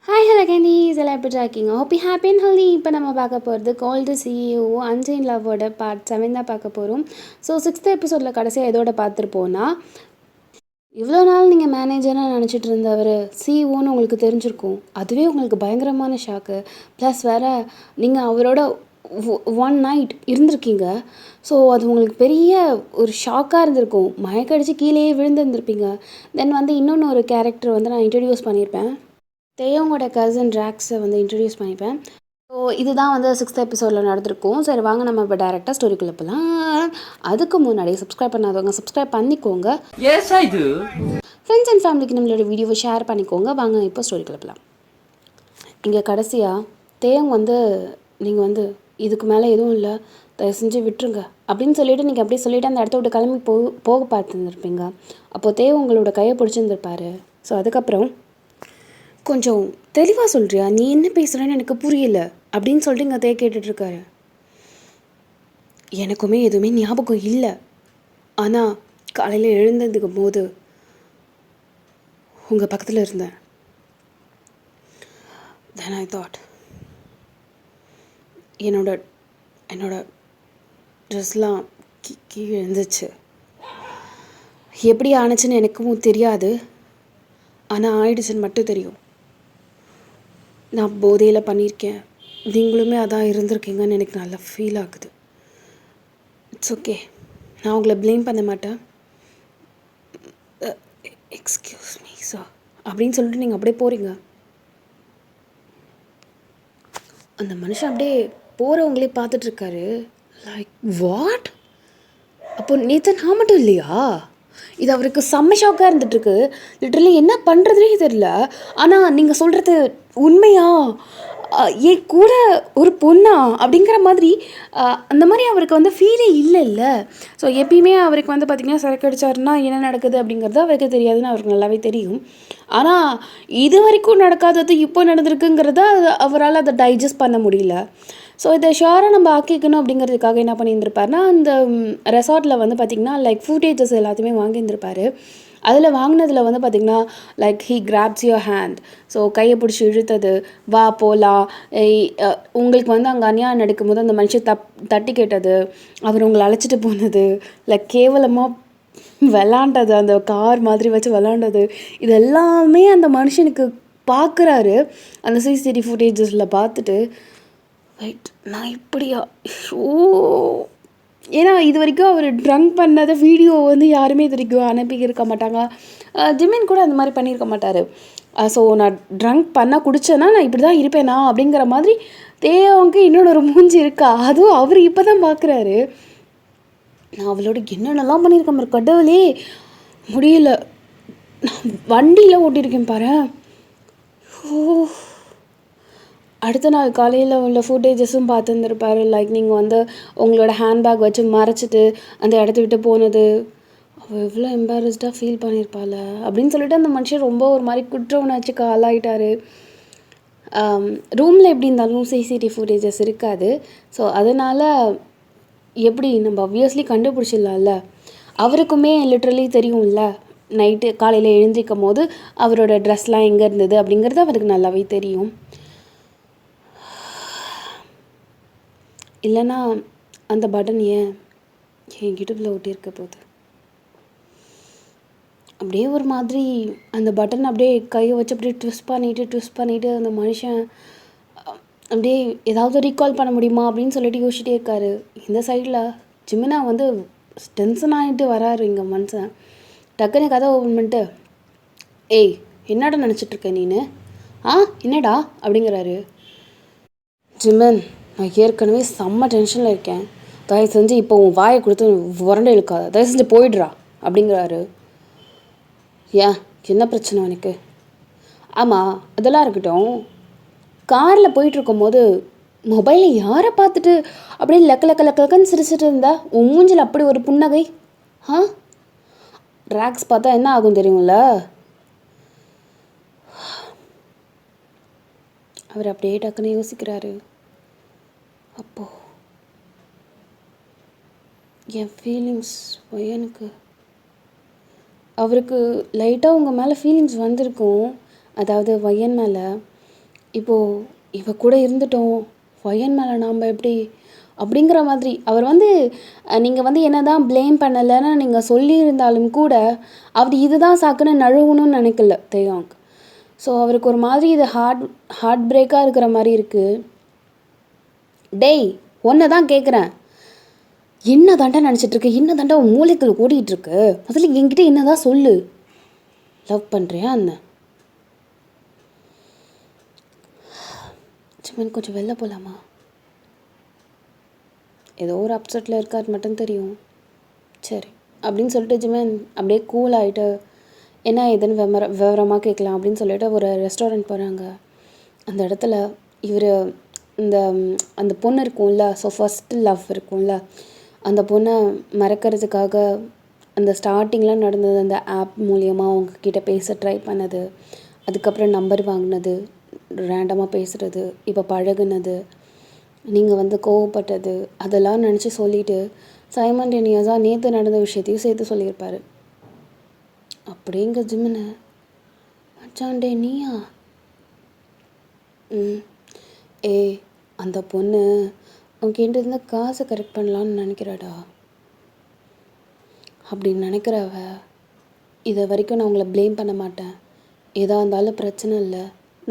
Hi hello candies எல்லாம் எப்படி இருக்கீங்க? ஹோப்பி ஹாப்பி அண்ட் ஹெல்தி. இப்போ நம்ம பார்க்க போகிறது கோல்டு சிஇஓ அன்சைன் லவ்வோட பார்ட் 7 தான் பார்க்க போகிறோம். ஸோ 6th எபிசோடில் கடைசியாக எதோட பார்த்துருப்போன்னா, இவ்வளோ நாள் நீங்கள் மேனேஜராக நினச்சிட்டு இருந்தவர் சிஇஓன்னு உங்களுக்கு தெரிஞ்சிருக்கும். அதுவே உங்களுக்கு பயங்கரமான ஷாக்கு. ப்ளஸ் வேறு நீங்கள் அவரோட ஒன் நைட் இருந்திருக்கீங்க. ஸோ அது உங்களுக்கு பெரிய ஒரு ஷாக்காக இருந்திருக்கும். மயக்கடிச்சு கீழேயே விழுந்துருந்துருப்பீங்க. தென் வந்து இன்னொன்று ஒரு கேரக்டர் வந்து நான் இன்ட்ரடியூஸ் பண்ணியிருப்பேன். தேயோங்கோட கசின் ட்ராக்ஸை வந்து இன்ட்ரடியூஸ் பண்ணிப்பேன். ஸோ இதுதான் வந்து 6th எபிசோடில் நடந்திருக்கும். சரி வாங்க நம்ம இப்போ டேரெக்டாக ஸ்டோரிக்குள்ளே போகலாம். அதுக்கு முன்னாடி சப்ஸ்கிரைப் பண்ணாதவங்க சப்ஸ்கிரைப் பண்ணிக்கோங்க. ஃப்ரெண்ட்ஸ் அண்ட் ஃபேமிலிக்கு நம்மளோட வீடியோவை ஷேர் பண்ணிக்கோங்க. வாங்க இப்போ ஸ்டோரிக்குள்ளே போகலாம். இங்கே கடைசியாக தேயோங் வந்து நீங்கள் வந்து இதுக்கு மேலே எதுவும் இல்லை, தயவு செஞ்சு விட்டுருங்க அப்படின்னு சொல்லிவிட்டு நீங்கள் அப்படியே சொல்லிவிட்டு அந்த இடத்த விட்டு கிளம்பி போக பார்த்துருந்துருப்பீங்க. அப்போது தேவ உங்களோட கையை பிடிச்சிருந்துருப்பாரு. ஸோ அதுக்கப்புறம் கொஞ்சம் தெளிவாக சொல்கிறியா, நீ என்ன பேசுகிறேன்னு எனக்கு புரியல அப்படின்னு சொல்லிட்டு இங்கே தேவை கேட்டுட்ருக்காரு. எனக்குமே எதுவுமே ஞாபகம் இல்லை, ஆனால் காலையில் எழுந்ததுக்கும் போது உங்கள் பக்கத்தில் இருந்தேன். தென் ஐ தாட் என்னோட ட்ரெஸ்லாம் கீழே இருந்துச்சு. எப்படி ஆணுச்சுன்னு எனக்கும் தெரியாது, ஆனால் ஆயிடுச்சுன்னு மட்டும் தெரியும். நான் போதையில் பண்ணியிருக்கேன், நீங்களுமே அதான் இருந்திருக்கீங்கன்னு எனக்கு நல்லா ஃபீல் ஆகுது. இட்ஸ் ஓகே, நான் உங்களை ப்ளேம் பண்ண மாட்டேன். எக்ஸ்கியூஸ் மீ சார் அப்படின்னு சொல்லிட்டு நீங்கள் அப்படியே போகிறீங்க. அந்த மனுஷன் அப்படியே போகிறவங்களே பார்த்துட்ருக்காரு. Like what? அப்போ நேற்று நான் மட்டும் இல்லையா? இது அவருக்கு செம்ம ஷாக்காக இருந்துகிட்ருக்கு. லிட்ரலி என்ன பண்ணுறதுனே தெரில. ஆனால் நீங்கள் சொல்கிறது உண்மையா? என் கூட ஒரு பொண்ணா அப்படிங்கிற மாதிரி அந்த மாதிரி அவருக்கு வந்து ஃபீலே இல்லைல்ல. ஸோ எப்பயுமே அவருக்கு வந்து பார்த்திங்கன்னா சரக்கு அடித்தாருன்னா என்ன நடக்குது அப்படிங்கிறது அவருக்கு தெரியாதுன்னு அவருக்கு நல்லாவே தெரியும். ஆனால் இது வரைக்கும் நடக்காதது இப்போ நடந்திருக்குங்கிறத அவரால் அதை டைஜஸ்ட் பண்ண முடியல. ஸோ இதை ஷுவராக நம்ம ஆக்கிக்கணும் அப்படிங்கிறதுக்காக என்ன பண்ணியிருந்திருப்பாருனா, அந்த ரெசார்ட்டில் வந்து பார்த்திங்கன்னா லைக் ஃபுட்டேஜஸ் எல்லாத்தையுமே வாங்கியிருந்திருப்பார். அதில் வாங்கினதில் வந்து பார்த்திங்கன்னா like he grabs your hand. So கையை பிடிச்சி இழுத்தது, வா போகலாம், உங்களுக்கு வந்து அங்கே அநியாயம் நடக்கும்போது அந்த மனுஷன் தட்டி கேட்டது, அவர் உங்களை அழைச்சிட்டு போனது, லைக் கேவலமாக விளாண்டது, அந்த கார் மாதிரி வச்சு விளாண்டது, இது எல்லாமே அந்த மனுஷனுக்கு பார்க்குறாரு. அந்த சிசிடிவி ஃபுட்டேஜஸில் பார்த்துட்டு ரைட் நான் இப்படியா ஓ, ஏன்னா இது வரைக்கும் அவர் ட்ரங்க் பண்ணதை வீடியோ வந்து யாருமே இது வரைக்கும் அனுப்பியிருக்க மாட்டாங்க. ஜிமின் கூட அந்த மாதிரி பண்ணியிருக்க மாட்டார். ஸோ நான் ட்ரங்க் பண்ணால் குடித்தேன்னா நான் இப்படி தான் இருப்பேனா அப்படிங்கிற மாதிரி தேவங்க இன்னொன்று மூஞ்சி இருக்கா, அதுவும் அவர் இப்போ தான் பார்க்குறாரு. நான் அவளோட என்னென்னலாம் பண்ணியிருக்கேன் பாரு கடவுளே, முடியல. நான் வண்டியில் ஓட்டியிருக்கேன் பாரு. ஓ, அடுத்த நாள் காலையில் உள்ள ஃபுட்டேஜஸும் பார்த்துருந்துருப்பாரு. லைக் நீங்கள் வந்து உங்களோட ஹேண்ட்பேக் வச்சு மறைச்சிட்டு அந்த இடத்த விட்டு போனது, அவள் எவ்வளோ எம்பாரஸ்டாக ஃபீல் பண்ணியிருப்பாள் அப்படின்னு சொல்லிட்டு அந்த மனுஷன் ரொம்ப ஒரு மாதிரி குற்ற உணர்ச்சிக்கு ஆளாயிட்டார். ரூமில் எப்படி இருந்தாலும் சிசிடிவி ஃபுட்டேஜஸ் இருக்காது. ஸோ அதனால் எப்படி நம்ம ஆப்வியஸ்லி கண்டுபிடிச்சிடலாம்ல. அவருக்குமே லிட்ரலி தெரியும்ல, நைட்டு காலையில் எழுந்திரிக்கும் போது அவரோட ட்ரெஸ்லாம் எங்கே இருந்தது அப்படிங்கிறது அவருக்கு நல்லாவே தெரியும். இல்லைன்னா அந்த பட்டன் ஏன் என் கிட்டப்பில் ஒட்டியிருக்க போகுது? அப்படியே ஒரு மாதிரி அந்த பட்டன் அப்படியே கையை வச்சு அப்படியே ட்விஸ்ட் பண்ணிவிட்டு அந்த மனுஷன் அப்படியே ஏதாவது ரீகால் பண்ண முடியுமா அப்படின்னு சொல்லிட்டு யோசிச்சிட்டே இருக்காரு. இந்த சைடில் ஜிமினா வந்து டென்ஷன் ஆகிட்டு வராரு. இங்கே மனுஷன் டக்குன்னு கதை ஓப்பன் பண்ணிட்டு, ஏய் என்னடா நினச்சிட்ருக்க நீனு? என்னடா அப்படிங்கிறாரு. ஜிமன், நான் ஏற்கனவே செம்ம டென்ஷனில் இருக்கேன், தயவு செஞ்சு இப்போ உன் வாயை கொடுத்து உரண்டை இழுக்காத, தயவு செஞ்சு போயிடுறா அப்படிங்கிறாரு. ஏன் என்ன பிரச்சனை உனக்கு? ஆமாம் அதெல்லாம் இருக்கட்டும், காரில் போயிட்டுருக்கும் போது மொபைலில் யாரை பார்த்துட்டு அப்படியே லக்கன்னு சிரிச்சிட்டு இருந்தா உன் மூஞ்சில் அப்படி ஒரு புன்னகை? ட்ராக்ஸ் பார்த்தா என்ன ஆகும் தெரியும்ல? அவர் அப்படியே டக்குன்னு யோசிக்கிறாரு. அப்போது என் ஃபீலிங்ஸ் எனக்கு அவருக்கு லைட்டாக உங்கள் மேலே ஃபீலிங்ஸ் வந்திருக்கும். அதாவது வயன் மேலே. இப்போது இவ கூட இருந்துட்டோம், வயன் மேலே நாம் எப்படி அப்படிங்கிற மாதிரி அவர் வந்து நீங்கள் வந்து என்ன தான் ப்ளேம் பண்ணலைன்னு நீங்கள் சொல்லியிருந்தாலும் கூட அவர் இதுதான் சாக்குன்னு நழுவணும்னு நினைக்கல தேயாங். ஸோ அவருக்கு ஒரு மாதிரி இது ஹார்ட் பிரேக்காக இருக்கிற மாதிரி இருக்குது. டேய் ஒன்றை தான் கேட்குறேன், என்ன தாண்டா நினச்சிட்ருக்கு, என்ன தாண்டா உன் மூளைக்குள்ள ஓடிட்டுருக்கு, முதல்ல என்கிட்ட என்ன தான் சொல்லு. லவ் பண்ணுறியா என்ன? ஜிமன் கொஞ்சம் வெளில போகலாமா? ஏதோ ஒரு அப்செட்டில் இருக்கார் மட்டும் தெரியும். சரி அப்படின்னு சொல்லிட்டு ஜிமன் அப்படியே கூல் ஆகிட்டு என்ன ஏதுன்னு விவரமாக கேட்கலாம் அப்படின்னு சொல்லிட்டு ஒரு ரெஸ்டாரண்ட் போகிறாங்க. அந்த இடத்துல இவர் இந்த அந்த பொண்ணு இருக்கும்ல, ஸோ ஃபஸ்ட்டு லவ் இருக்கும்ல, அந்த பொண்ணை மறக்கிறதுக்காக அந்த ஸ்டார்டிங்கில் நடந்தது, அந்த ஆப் மூலியமாக அவங்கக்கிட்ட பேச ட்ரை பண்ணது, அதுக்கப்புறம் நம்பர் வாங்கினது, ரேண்டமாக பேசுகிறது, இப்போ பழகுனது, நீங்கள் வந்து கோவப்பட்டது, அதெல்லாம் நினச்சி சொல்லிவிட்டு சைமல்டேனியஸாக நேற்று நடந்த விஷயத்தையும் சேர்த்து சொல்லியிருப்பார். அப்படிங்க ஜிம்முன்னு மச்சாண்டே நீயா? ஏய் அந்த பொண்ணு உங்ககிட்ட இருந்து காசை கரெக்ட் பண்ணலான்னு நினைக்கிறாடா. அப்படின்னு நினைக்கிறவ இதை வரைக்கும் நான் உங்களை ப்ளேம் பண்ண மாட்டேன், எதாக இருந்தாலும் பிரச்சனை இல்லை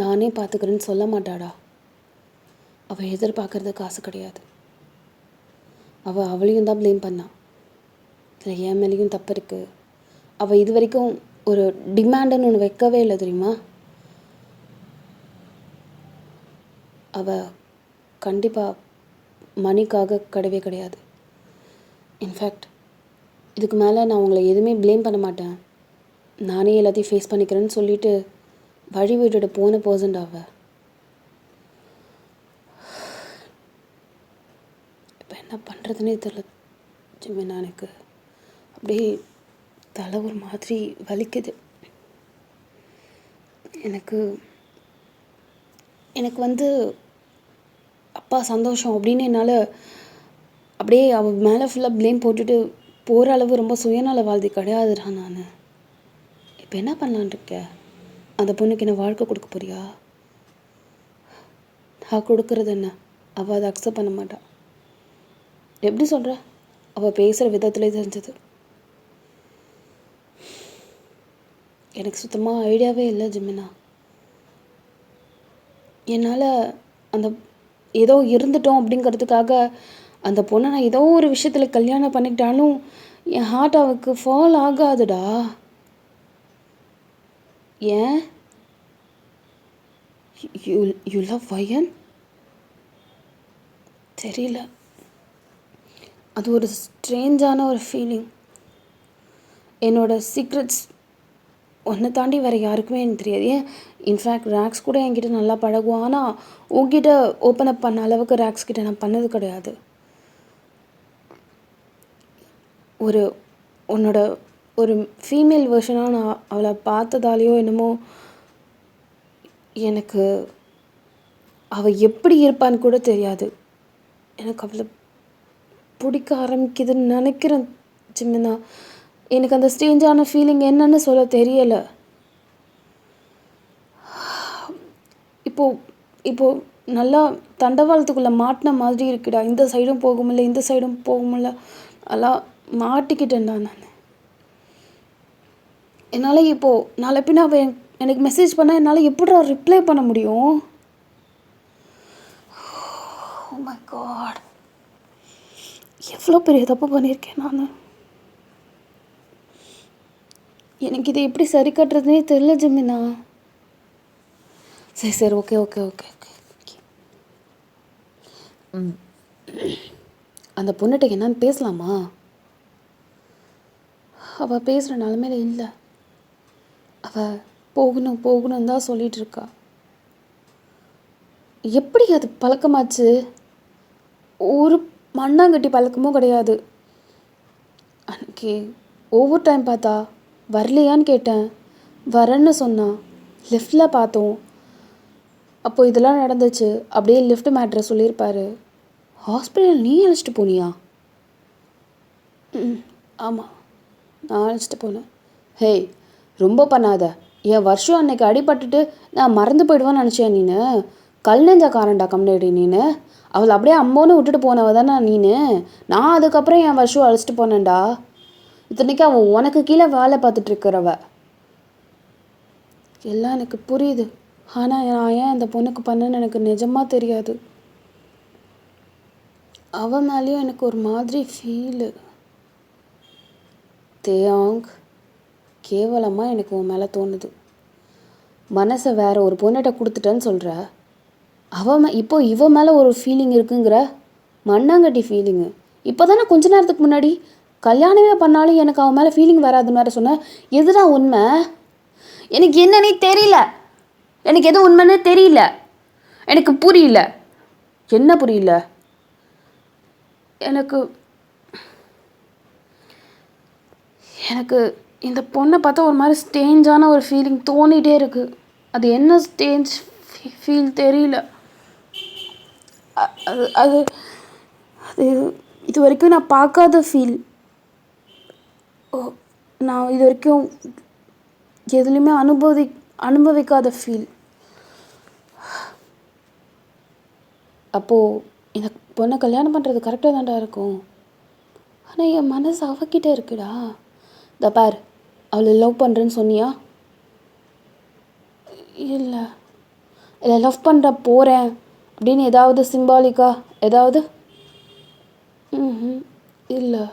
நானே பார்த்துக்கிறேன்னு சொல்ல மாட்டாடா. அவள் எதிர்பார்க்குறது காசு கிடையாது. அவளையும் தான் ப்ளேம் பண்ணான். இதில் என் மேலேயும் தப்பு இருக்குது. அவள் இது வரைக்கும் ஒரு டிமாண்டுன்னு ஒன்று வைக்கவே இல்லை தெரியுமா. அவள் கண்டிப்பாக மணிக்காக கிடையவே கிடையாது. இன்ஃபேக்ட் இதுக்கு மேலே நான் உங்களை எதுவுமே ப்ளேம் பண்ண மாட்டேன், நானே எல்லாத்தையும் ஃபேஸ் பண்ணிக்கிறேன்னு சொல்லிட்டு வழி விட்டுட்டு போன பர்சன்ட் அவள். இப்போ என்ன பண்ணுறதுனே தெரியல ஜிமினா. எனக்கு அப்படியே தலை ஒரு மாதிரி வலிக்குது. எனக்கு வந்து அப்பா சந்தோஷம் அப்படின்னு என்னால் அப்படியே அவள் மேலே ஃபுல்லாக ப்ளேம் போட்டுட்டு போகிற அளவு ரொம்ப சுயநலவாதி கிடையாதுடா நான். இப்போ என்ன பண்ணலான் இருக்க? அந்த பொண்ணுக்கு என்ன வாழ்க்கை கொடுக்க போறியா? நான் கொடுக்கறது என்ன, அவள் அதை அக்செப்ட் பண்ண மாட்டாள். எப்படி சொல்கிற? அவள் பேசுகிற விதத்துலேயே தெரிஞ்சது. எனக்கு சுத்தமாக ஐடியாவே இல்லை ஜிமினா. என்னால் அந்த ஏதோ இருந்துட்டோம் அப்படிங்கிறதுக்காக அந்த பொண்ணை நான் ஏதோ ஒரு விஷயத்தில் கல்யாணம் பண்ணிக்கிட்டாலும் என் ஹார்ட் அவளுக்கு ஃபால் ஆகாதுடா. ஏன்? யூ லவ் வயன்? தெரியல, அது ஒரு ஸ்ட்ரேஞ்சான ஒரு ஃபீலிங். என்னோட சீக்ரெட்ஸ் ஒன்றை தாண்டி வேறு யாருக்குமே எனக்கு தெரியாது. ஏன் இன்ஃபேக்ட் ரேக்ஸ் கூட என்கிட்ட நல்லா பழகுவான், ஆனால் உங்ககிட்ட ஓப்பன் அப் பண்ண அளவுக்கு ரேக்ஸ் கிட்ட நான் பண்ணது கிடையாது. உன்னோட ஒரு ஃபீமேல் வெர்ஷனாக நான் அவளை பார்த்ததாலேயோ என்னமோ எனக்கு அவள் எப்படி இருப்பான்னு கூட தெரியாது. எனக்கு அவளை பிடிக்க ஆரம்பிக்குதுன்னு நினைக்கிறேன் ஜிமினா. எனக்கு அந்த ஸ்ட்ரேஞ்சான ஃபீலிங் என்னன்னு சொல்ல தெரியலை. இப்போது நல்லா தண்டவாளத்துக்குள்ளே மாட்டின மாதிரி இருக்குடா. இந்த சைடும் போக முடியல, இந்த சைடும் போக முடியல, நல்லா மாட்டிக்கிட்டேன்டா நான். என்னால் இப்போது நாளை பின்ன அவன் எனக்கு மெசேஜ் பண்ணால் என்னால் எப்படிடா ரிப்ளை பண்ண முடியும்? ஓ மை காட், எவ்வளோ பெரிய தப்பு பண்ணியிருக்கேன் நான். எனக்கு இதை எப்படி சரி கட்டுறதுனே தெரியல ஜிமினா. சரி ஓகே ஓகே ஓகே ஓகே அந்த பொண்ணுகிட்ட என்னன்னு பேசலாமா? அவள் பேசுகிற நிலமையில இல்லை. அவள் போகணும் தான் சொல்லிகிட்டு இருக்கா. எப்படி அது பழக்கமாச்சு? ஒரு மண்ணாங்கட்டி பழக்கமும் கிடையாது. அன்றைக்கி ஓவர் டைம் பார்த்தா வரலையான்னு கேட்டேன், வரேன்னு சொன்னான். லிஃப்டில் பார்த்தோம், அப்போது இதெல்லாம் நடந்துச்சு. அப்படியே லிஃப்ட் மேட்ரை சொல்லியிருப்பார். ஹாஸ்பிட்டல் நீ அழைச்சிட்டு போனியா? ஆமாம், நான் அழைச்சிட்டு போனேன். ஹேய், ரொம்ப பண்ணாத. என் வருஷம் அன்னைக்கு அடிபட்டுட்டு நான் மறந்து போயிடுவேன்னு நினச்சேன் நீனு. கல் நெஞ்சக்காரன்டா கம்னேடி நீனு. அவளை அப்படியே அம்மோன்னு விட்டுட்டு போனவ தானே நீனு. நான் அதுக்கப்புறம் என் வருஷம் அழைச்சிட்டு போனேன்டா. இத்தனைக்கு அவள் உனக்கு கீழே வேலை பார்த்துட்டு இருக்கிறவ. எல்லாம் எனக்கு புரியுது. ஆனால் நான் ஏன் அந்த பொண்ணுக்கு பண்ணேன்னு எனக்கு நிஜமாக தெரியாது. அவன் மேலேயும் எனக்கு ஒரு மாதிரி ஃபீலு. தேயாங், கேவலமாக எனக்கு உன் மேலே தோணுது. மனசை வேற ஒரு பொண்ணிட்ட கொடுத்துட்டேன்னு சொல்கிற. இப்போ இவ மேலே ஒரு ஃபீலிங் இருக்குங்கிற. மண்ணாங்கட்டி ஃபீலிங்கு. இப்போ தானே கொஞ்ச நேரத்துக்கு முன்னாடி கல்யாணமே பண்ணாலும் எனக்கு அவன் மேலே ஃபீலிங் வராதுன்னு வேறு சொன்னேன். எதுதான் உண்மை? எனக்கு என்னன்னே தெரியல. எனக்கு எது உண்மைன்னே தெரியல. எனக்கு புரியல. என்ன புரியல? எனக்கு எனக்கு இந்த பொண்ணை பார்த்தா ஒரு மாதிரி ஸ்டேஞ்சான ஒரு ஃபீலிங் தோணிகிட்டே இருக்குது. அது என்ன ஸ்டேஞ்ச் ஃபீல் தெரியல. அது அது அது இது வரைக்கும் நான் பார்க்காத ஃபீல். நான் இது வரைக்கும் எதுலேயுமே அனுபவிக்காத ஃபீல். அப்போது இந்த பொண்ணை கல்யாணம் பண்ணுறது கரெக்டாக தான்டா இருக்கும். ஆனால் என் மனசு அவகிட்ட இருக்குடா. இந்த பார், அவளை லவ் பண்ணுறேன்னு சொன்னியா? இல்லை இல்லை, லவ் பண்ணுற போகிறேன் அப்படின்னு ஏதாவது சிம்பாலிக்கா ஏதாவது? இல்லை.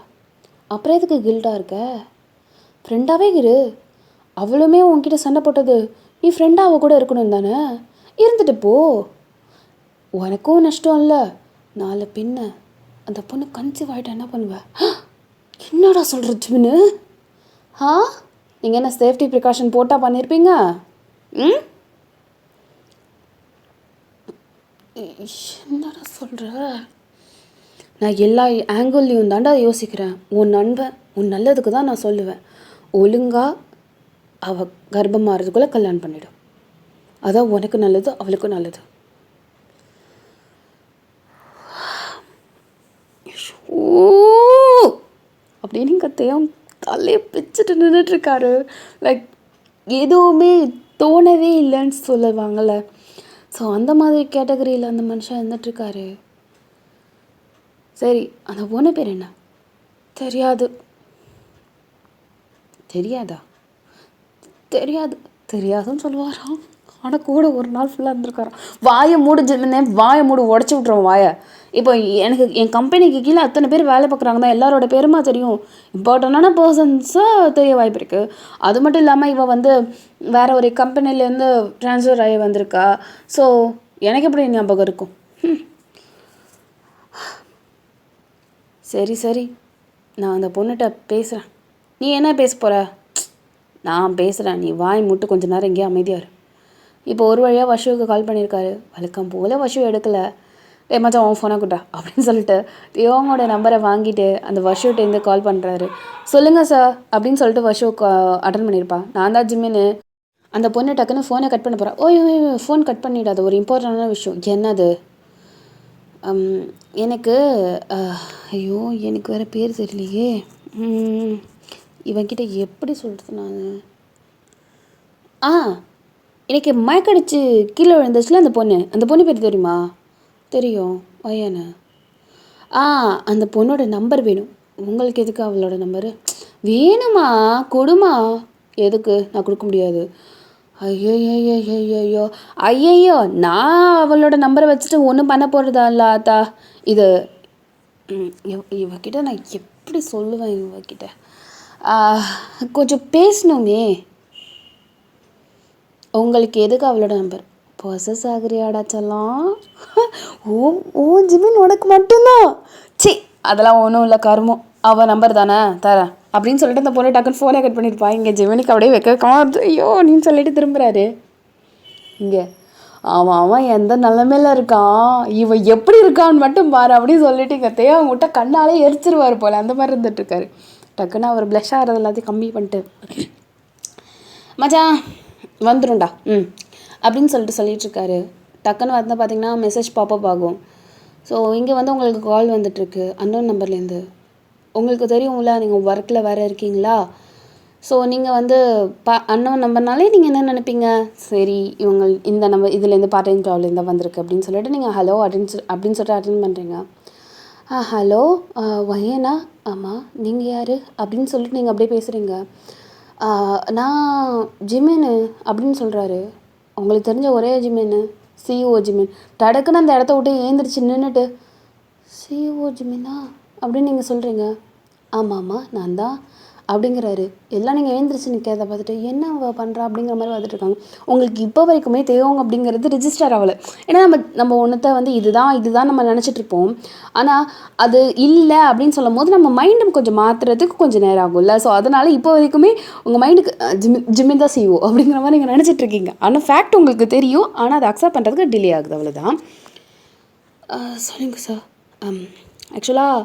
அப்புறம் எதுக்கு கில்ட்டாக இருக்க? ஃப்ரெண்டாகவே இரு. அவளுமே உன்கிட்ட சண்டை போட்டது நீ ஃப்ரெண்டாக அவள் கூட இருக்கணும் தானே. இருந்துட்டு போ. உனக்கும் நஷ்டம் இல்லை. நாலு பின்ன அந்த பொண்ணு கன்சீவ் ஆகிட்டா என்ன பண்ணுவேன்? என்னடா சொல்கிற ஜிமின்னு? நீங்கள் என்ன சேஃப்டி ப்ரிகாஷன் போட்டால் பண்ணியிருப்பீங்க? என்னடா சொல்கிற? நான் எல்லா ஆங்கிள்லையும் தாண்டா யோசிக்கிறேன். உன் நண்பன் உன் நல்லதுக்கு தான் நான் சொல்லுவேன். ஒழுங்காக அவள் கர்ப்பமாகிறதுக்குள்ளே கல்யாணம் பண்ணிவிடும். அதான் உனக்கு நல்லது, அவளுக்கும் நல்லது. அப்படின்னு கத்தையும் தலையை பிச்சுட்டு நின்றுட்டுருக்காரு. லைக் எதுவுமே தோணவே இல்லைன்னு சொல்லுவாங்கள்ல. ஸோ அந்த மாதிரி கேட்டகரியில் அந்த மனுஷன் இருந்துட்டுருக்காரு. சரி, அந்த பொண்ணு பேர் என்ன? தெரியாதா? தெரியாதுன்னு சொல்லுவாராம். ஆனால் கூட ஒரு நாள் ஃபுல்லாக இருந்திருக்காராம். வாயை மூடு ஜிமினே, வாயை மூடு, உடச்சி விட்ருவோம் வாயை. இப்போ எனக்கு என் கம்பெனிக்கு கீழே அத்தனை பேர் வேலை பார்க்குறாங்க தான், எல்லாரோட பேருமா தெரியும். இம்பார்ட்டண்டான பர்சன்ஸாக தெரிய வாய்ப்பு இருக்குது. அது மட்டும் இல்லாமல் இவள் வந்து வேறு ஒரு கம்பெனிலேருந்து ட்ரான்ஸ்ஃபர் ஆகி வந்திருக்கா. ஸோ எனக்கு எப்படி ஞாபகம் இருக்கும்? சரி, நான் அந்த பொண்ணுகிட்ட பேசுகிறேன். நீ என்ன பேச போகிற? நான் பேசுகிறேன், நீ வாய் மூட்டு கொஞ்ச நேரம் எங்கேயா அமைதியார். இப்போ ஒரு வழியாக வஷுவுக்கு கால் பண்ணியிருக்காரு. வழக்கம் போல் வஷு எடுக்கலை. மச்சான் உன் ஃபோனை கூட்டா அப்படின்னு சொல்லிட்டு தேவாங்கோட நம்பரை வாங்கிட்டு அந்த வஷுட்டேருந்து கால் பண்ணுறாரு. சொல்லுங்கள் சார் அப்படின்னு சொல்லிட்டு வஷு அட்டன் பண்ணியிருப்பா. நான் தான் ஜிம்மின்னு. அந்த பொண்ணு டக்குன்னு ஃபோனை கட் பண்ண போகிறா. ஓ ஃபோன் கட் பண்ணிடாது, ஒரு இம்பார்ட்டண்டான விஷயம். என்னது? எனக்கு எனக்கு வேறு பேர் தெரியலையே. இவன்கிட்ட எப்படி சொல்கிறது நான்? எனக்கு மயக்கடிச்சு கீழே விழுந்துச்சுல அந்த பொண்ணு பேர் தெரியுமா? தெரியும். ஐயானு. அந்த பொண்ணோட நம்பர் வேணும். உங்களுக்கு எதுக்கு அவளோட நம்பரு வேணுமா? கொடுமா. எதுக்கு? நான் கொடுக்க முடியாது. ஐயோ நான் அவளோட நம்பரை வச்சுட்டு ஒன்றும் பண்ண போகிறதா இல்லாத்தா. இது இவகிட்ட நான் எப்படி சொல்லுவேன்? இவகிட்ட கொஞ்சம் பேசணுமே. உங்களுக்கு எதுக்கு அவளோட நம்பர்? பொசஸ் ஆகிறியாடா செல்லாம்? ஓ ஜிமின் உனக்கு மட்டும்தான். அதெல்லாம் ஒன்றும் இல்லை கருமம். அவள் நம்பர் தானே தரேன் அப்படின்னு சொல்லிட்டு அந்த பொண்ணு டக்குன்னு ஃபோனை கட் பண்ணியிருப்பா. இங்கே ஜிமினிக்கு அப்படியே வைக்கமா ஐயோ அப்படின்னு சொல்லிட்டு திரும்புகிறாரு. இங்கே அவன் எந்த நிலமையில இருக்கான், இவன் எப்படி இருக்கான்னு மட்டும் பாரு அப்படின்னு சொல்லிட்டு இங்கே தேவங்கிட்ட கண்ணாலே எரிச்சிருவார் போல். அந்த மாதிரி இருந்துகிட்ருக்காரு. டக்குன்னு அவர் ப்ளஷ் ஆகிறது எல்லாத்தையும் கம்மி பண்ணிட்டு மச்சான் வந்துடும்டா அப்படின்னு சொல்லிட்டுருக்காரு. டக்குன்னு வந்து பார்த்திங்கன்னா மெசேஜ் பாப்பப் ஆகும். ஸோ இங்கே வந்து உங்களுக்கு கால் வந்துட்டுருக்கு அன்னோன் நம்பர்லேருந்து. உங்களுக்கு தெரியும்ல, நீங்கள் ஒர்க்கில் வேறு இருக்கீங்களா. ஸோ நீங்கள் வந்து அன்னோன் நம்பர்னாலே நீங்கள் என்ன நினைப்பீங்க, சரி இவங்க இந்த நம்பர் இதுலேருந்து பார்ட் டைம் ஜாப்லேருந்து தான் வந்திருக்கு அப்படின்னு சொல்லிட்டு நீங்கள் ஹலோ அப்படின்னு சொல்லிட்டு அட்டன் பண்ணுறீங்க. ஹலோ வயனா, ஆமாம் நீங்கள் யார் அப்படின்னு சொல்லிட்டு நீங்கள் அப்படியே பேசுகிறீங்க. நான் ஜிமின்னு அப்படின்னு சொல்கிறாரு. உங்களுக்கு தெரிஞ்ச ஒரே ஜிமின்னு சிஇஓ ஜிமின். டடக்குன்னு அந்த இடத்த விட்டு ஏந்திரிச்சு நின்றுட்டு சிஇஓ ஜிமினா அப்படின்னு நீங்கள் சொல்கிறீங்க. ஆமாம்மா நான் தான் அப்படிங்கிறாரு. எல்லாம் நீங்கள் எழுந்திரிச்சு நிற்கிறத பார்த்துட்டு என்ன அவ பண்ணுறா அப்படிங்கிற மாதிரி பார்த்துட்ருக்காங்க. உங்களுக்கு இப்போ வரைக்குமே தேவங்க அப்படிங்கிறது ரிஜிஸ்டர் ஆகலை. ஏன்னா நம்ம ஒன்றத்தை வந்து இதுதான் நம்ம நினச்சிட்ருப்போம். ஆனால் அது இல்லை அப்படின்னு சொல்லும் போது நம்ம மைண்டு கொஞ்சம் மாற்றுறதுக்கு கொஞ்சம் நேரம் ஆகும்ல. ஸோ அதனால் இப்போ வரைக்குமே உங்கள் மைண்டுக்கு ஜிம்மின் தான் செய்வோம் அப்படிங்கிற மாதிரி நீங்கள் நினச்சிட்ருக்கீங்க. ஆனால் ஃபேக்ட் உங்களுக்கு தெரியும், ஆனால் அதை அக்செப்ட் பண்ணுறதுக்கு டிலே ஆகுது, அவ்வளோதான். சொல்லுங்கள் சார். ஆக்சுவலாக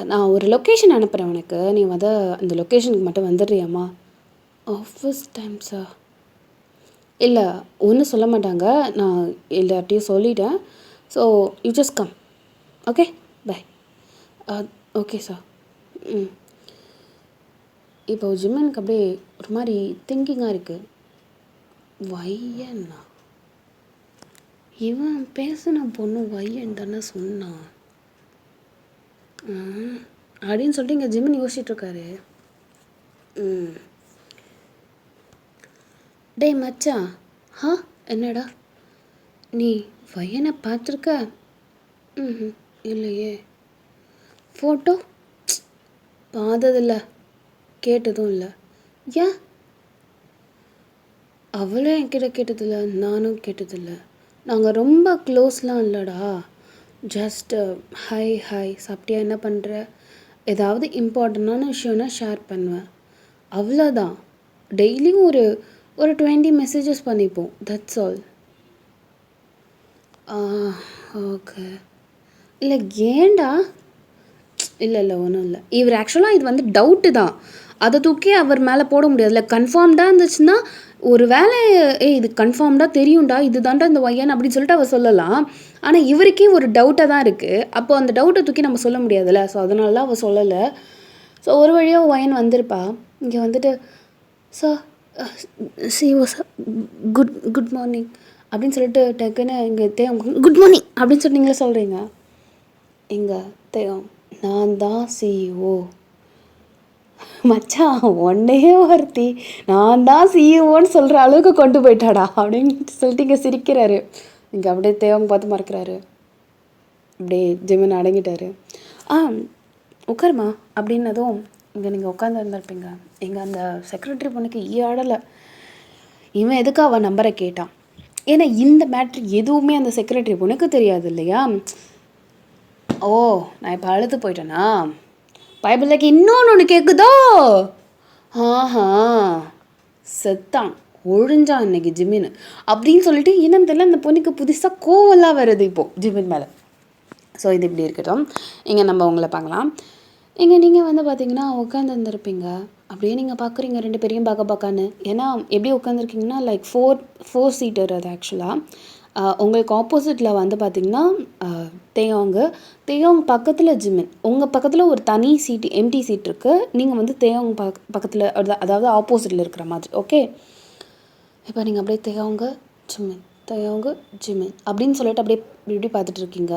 நான் ஒரு லொக்கேஷன் அனுப்புகிறேன் உனக்கு, நீ வந்து அந்த லொக்கேஷனுக்கு மட்டும் வந்துடுறியாம்மா? Office time sir? இல்லை ஒன்றும் சொல்ல மாட்டாங்க, நான் எல்லார்ட்டையும் சொல்லிட்டேன். So you just come. Okay bye. Okay sir. இப்போ ஜிம்மனுக்கு அப்படியே ஒரு மாதிரி திங்கிங்காக இருக்குது. வையண்ணா, இவன் பேசின பொண்ணு வையன் தானே சொன்னான் அப்படின்னு சொல்லிட்டு இங்கே ஜிம்மன் யோசிச்சுட்ருக்காரு. டேய் மச்சான், என்னடா நீ பையனை பார்த்துருக்க? இல்லையே. ஃபோட்டோ பார்த்ததில்ல, கேட்டதும் இல்லை. ஏன்? அவளும் என்கிட்ட கேட்டதில்லை, நானும் கேட்டதில்லை. நாங்கள் ரொம்ப க்ளோஸ்லாம் இல்லைடா. ஜஸ்ட் ஹாய் சாப்பிட்டியா, என்ன பண்ணுற, ஏதாவது இம்பார்ட்டண்டான விஷயம்னா ஷேர் பண்ணுவேன், அவ்வளோதான். டெய்லியும் ஒரு 20 மெசேஜஸ் பண்ணிப்போம், தட்ஸ் ஆல். ஓகே. இல்லை ஏண்டா? இல்லை ஒன்றும் இல்லை. இவர் ஆக்சுவலாக இது வந்து டவுட்டு தான், அதை தூக்கி அவர் மேலே போட முடியாது. இல்லை கன்ஃபார்ம்டாக இருந்துச்சுன்னா ஒரு வேலை இது கன்ஃபார்ம்டாக தெரியும்டா, இது தாண்டா இந்த ஒய்யன் அப்படின்னு சொல்லிட்டு அவர் சொல்லலாம். ஆனால் இவருக்கே ஒரு டவுட்டாக தான் இருக்குது. அப்போ அந்த டவுட்டை தூக்கி நம்ம சொல்ல முடியாதுல்ல. ஸோ அதனால தான் அவள் சொல்லலை. ஸோ ஒரு வழியாக ஒய்யன் வந்திருப்பா. இங்கே வந்துட்டு sir CO sir good morning அப்படின்னு சொல்லிட்டு டக்குன்னு இங்கே தேவம் குட் மார்னிங் அப்படின்னு சொல்லி நீங்களே சொல்கிறீங்க. இங்கே தேவம் நான் தான் சிஇஓ. மச்சான் ஒன்றையே ஒருத்தி நான் தான் சிஇஓன்னு சொல்கிற அளவுக்கு கொண்டு போயிட்டாடா அப்படின்னு சொல்லிட்டு இங்கே சிரிக்கிறாரு. இங்கே அப்படியே தேவங்க பார்த்து மறக்கிறாரு. அப்படியே ஜிமின் அடங்கிட்டாரு. உட்காருமா அப்படின்னதும் இங்கே நீங்கள் உட்காந்து இருந்திருப்பீங்க. இங்கே அந்த செக்ரட்டரி பொண்ணுக்கு ஆடலை. இவன் எதுக்கு அவன் நம்பரை கேட்டான்? ஏன்னா இந்த மேட்ரு எதுவுமே அந்த செக்ரட்டரி பொண்ணுக்கு தெரியாது இல்லையா. ஓ நான் இப்போ அழுத்து போயிட்டேனா? பைபிளுக்கு இன்னொன்று கேட்குதோ? செத்தான் ஒழிஞ்சான் இன்னைக்கு ஜிமின் அப்படின்னு சொல்லிட்டு என்னன்னு தெரியல, அந்த பொண்ணுக்கு புதுசாக கோவெல்லாம் வருது இப்போது ஜிமின் மேலே. ஸோ இது இப்படி இருக்கட்டும். இங்கே நம்ம உங்களை பார்க்கலாம். இங்கே நீங்கள் வந்து பார்த்தீங்கன்னா உட்காந்து இருந்திருப்பீங்க. அப்படியே நீங்கள் பார்க்குறீங்க ரெண்டு பேரையும் பார்க்கான்னு. ஏன்னா எப்படி உட்காந்துருக்கீங்கன்னா லைக் ஃபோர் சீட்டர் அது ஆக்சுவலாக. உங்களுக்கு ஆப்போசிட்டில் வந்து பார்த்திங்கன்னா தேயோங் பக்கத்தில் ஜிமின், உங்கள் பக்கத்தில் ஒரு தனி சீட்டு எம்டி சீட் இருக்குது. நீங்கள் வந்து தேயோங் பக்கத்தில் அதாவது ஆப்போசிட்டில் இருக்கிற மாதிரி. ஓகே, இப்போ நீங்கள் அப்படியே தேயோங்க ஜிமின் அப்படின்னு சொல்லிட்டு அப்படியே இப்படி பார்த்துட்ருக்கீங்க.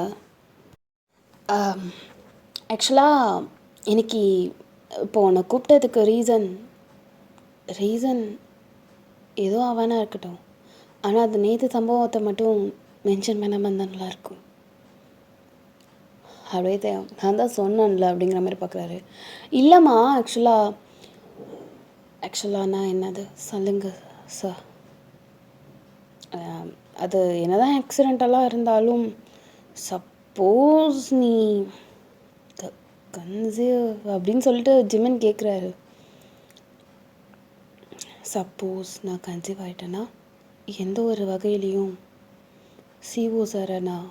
ஆக்சுவலாக இன்னைக்கு இப்போ உன்னை கூப்பிட்டதுக்கு ரீசன் ஏதோ அவனா இருக்கட்டும், ஆனால் அது நேற்று சம்பவத்தை மட்டும் மென்ஷன் பண்ணாமல் இருந்தால் நல்லாயிருக்கும். அப்படியே நான் தான் சொன்னேன்ல அப்படிங்கிற மாதிரி பார்க்குறாரு. இல்லைம்மா ஆக்சுவலாக நான் என்னது சொல்லுங்க சார். அது என்னதான் ஆக்சிடென்டெல்லாம் இருந்தாலும் சப்போஸ் நீ கன்சீவ் அப்படின்னு சொல்லிட்டு ஜிமின் கேட்குறாரு. சப்போஸ் நான் கன்சீவ் ஆகிட்டேன்னா எந்த ஒரு வகையிலையும் சிஓ சாரை நான்